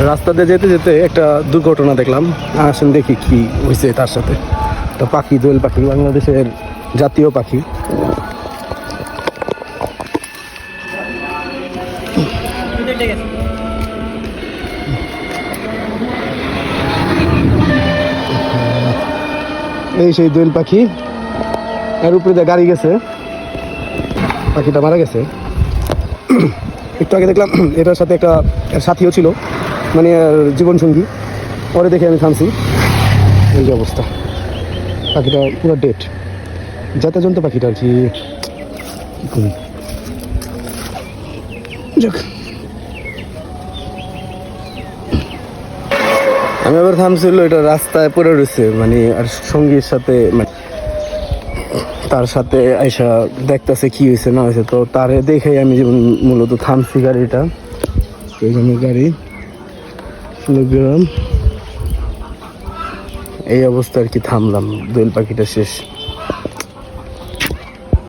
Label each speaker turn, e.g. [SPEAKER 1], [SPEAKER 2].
[SPEAKER 1] রাস্তাতে যেতে যেতে একটা দুর্ঘটনা দেখলাম। আসুন দেখি কি হয়েছে তার সাথে। একটা পাখি, দোয়েল পাখি, বাংলাদেশের জাতীয় পাখি। এই সেই দোয়েল পাখি, এর উপরে দিয়ে গাড়ি গেছে, পাখিটা মারা গেছে। একটু আগে দেখলাম এটার সাথে একটা সাথীও ছিল, মানে জীবনসঙ্গী। পরে দেখে আমি থামছি, এই যে অবস্থা, পাখিটা পুরো ডেট। যাতাজন্ত পাখিটা আর কি। যাক, আমি আবার থামছিল, এটা রাস্তায় পড়ে রয়েছে, মানে আর সঙ্গীর সাথে, মানে তার সাথে আইসা দেখতেছে কি হয়েছে না হয়েছে। তো তারে দেখেই আমি যেমন মূলত থামছি গাড়িটা, ওইখানে গাড়ি এই অবস্থা আর কি, থামলাম। দোয়েল পাখিটা শেষ।